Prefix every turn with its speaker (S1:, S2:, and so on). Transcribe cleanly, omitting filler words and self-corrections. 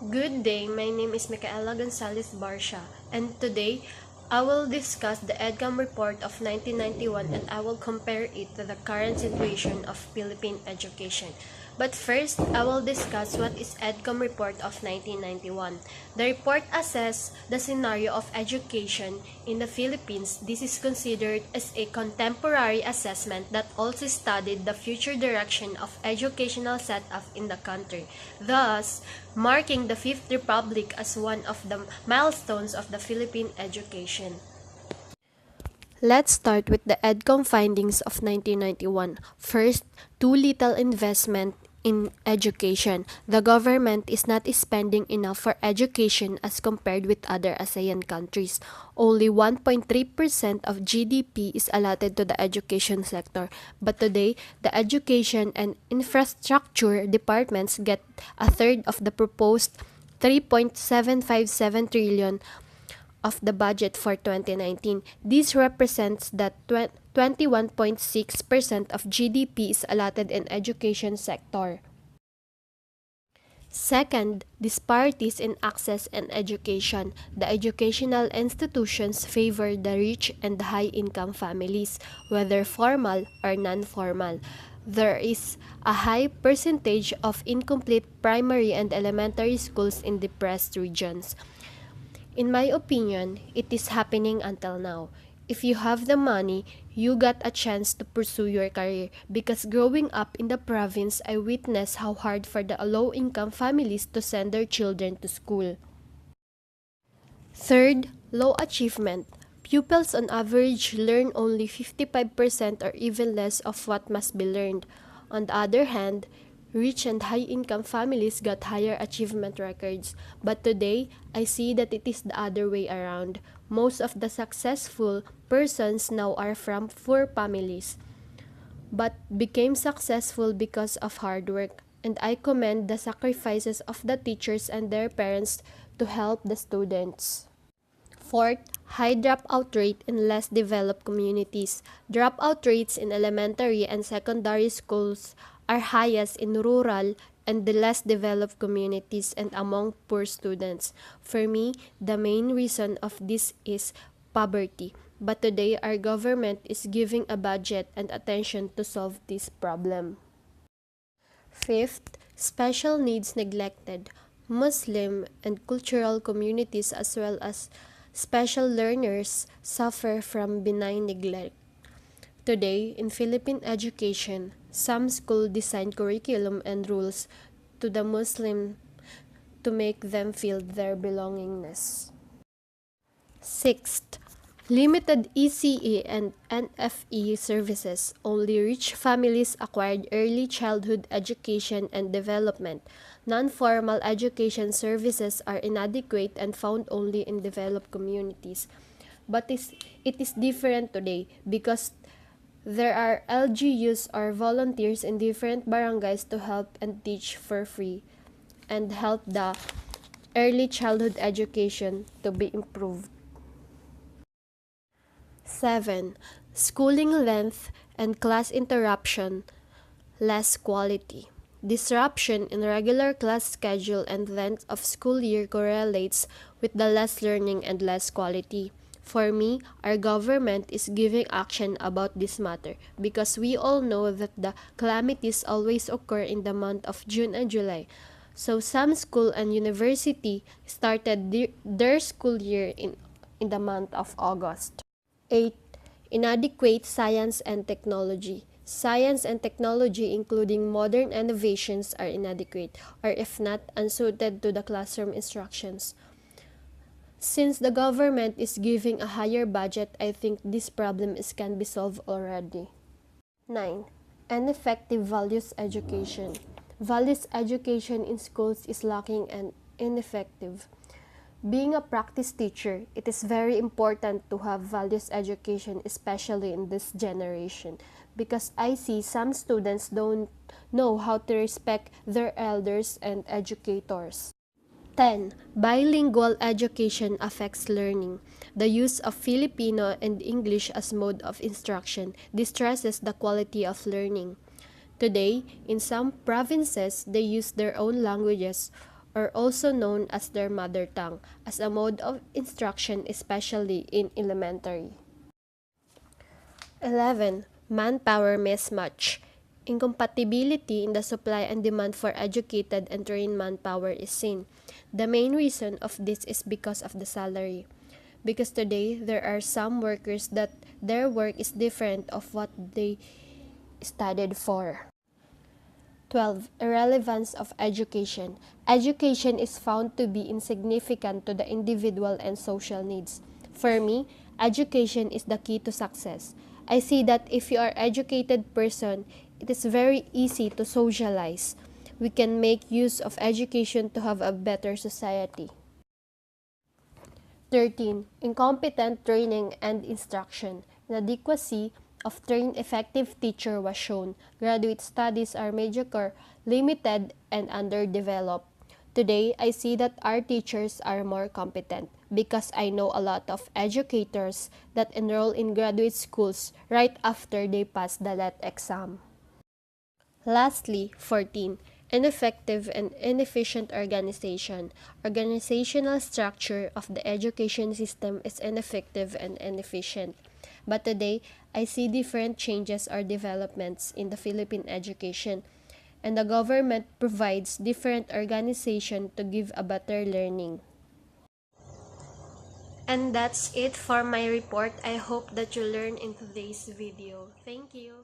S1: Good day, my name is Mikaela Barcia, and today I will discuss the EDCOM report of 1991 and I will compare it to the current situation of Philippine education. But first, I will discuss what is EDCOM report of 1991. The report assesses the scenario of education in the Philippines. This is considered as a contemporary assessment that also studied the future direction of educational setup in the country, thus marking the Fifth Republic as one of the milestones of the Philippine education. Let's start with the EDCOM findings of 1991. First, too little investment in education. The government is not spending enough for education as compared with other ASEAN countries. Only 1.3% of GDP is allotted to the education sector. But today, the education and infrastructure departments get a third of the proposed 3.757 trillion of the budget for 2019. This represents that 21.6% of GDP is allotted in education sector. Second, disparities in access and education. The educational institutions favor the rich and high-income families, whether formal or non-formal. There is a high percentage of incomplete primary and elementary schools in depressed regions. In my opinion, it is happening until now. If you have the money, you got a chance to pursue your career, because growing up in the province, I witnessed how hard for the low-income families to send their children to school. Third, low achievement. Pupils on average learn only 55% or even less of what must be learned. On the other hand, rich and high-income families got higher achievement records. But today, I see that it is the other way around. Most of the successful persons now are from poor families, but became successful because of hard work. And I commend the sacrifices of the teachers and their parents to help the students. Fourth, high dropout rate in less developed communities. Dropout rates in elementary and secondary schools are highest in rural and the less developed communities and among poor students. For me, the main reason of this is poverty. But today, our government is giving a budget and attention to solve this problem. Fifth, special needs neglected. Muslim and cultural communities as well as special learners suffer from benign neglect. Today, in Philippine education, some schools design curriculum and rules to the Muslim to make them feel their belongingness. Sixth, limited ECE and NFE services. Only rich families acquired early childhood education and development. Non-formal education services are inadequate and found only in developed communities. But it is different today because there are LGUs or volunteers in different barangays to help and teach for free and help the early childhood education to be improved. 7. Schooling length and class interruption, less quality. Disruption in regular class schedule and length of school year correlates with the less learning and less quality. For me, our government is giving action about this matter because we all know that the calamities always occur in the month of June and July. So some school and university started their school year in the month of August. 8. Inadequate science and technology. Science and technology, including modern innovations, are inadequate, or if not, unsuited to the classroom instructions. Since the government is giving a higher budget, I think this problem can be solved already. 9. Ineffective values education. Values education in schools is lacking and ineffective. Being a practice teacher, it is very important to have values education, especially in this generation, because I see some students don't know how to respect their elders and educators. 10. Bilingual education affects learning. The use of Filipino and English as mode of instruction distresses the quality of learning. Today, in some provinces, they use their own languages or also known as their mother tongue, as a mode of instruction, especially in elementary. 11. Manpower mismatch. Incompatibility in the supply and demand for educated and trained manpower is seen. The main reason of this is because of the salary. Because today, there are some workers that their work is different of what they studied for. 12. Irrelevance of education. Education is found to be insignificant to the individual and social needs. For me, education is the key to success. I see that if you are educated person, it is very easy to socialize. We can make use of education to have a better society. 13. Incompetent training and instruction. Inadequacy of trained effective teacher was shown. Graduate studies are mediocre, limited, and underdeveloped. Today, I see that our teachers are more competent because I know a lot of educators that enroll in graduate schools right after they pass the LET exam. Lastly, 14. Ineffective and inefficient organization. Organizational structure of the education system is ineffective and inefficient. But today, I see different changes or developments in the Philippine education, and the government provides different organization to give a better learning. And that's it for my report. I hope that you learned in today's video. Thank you.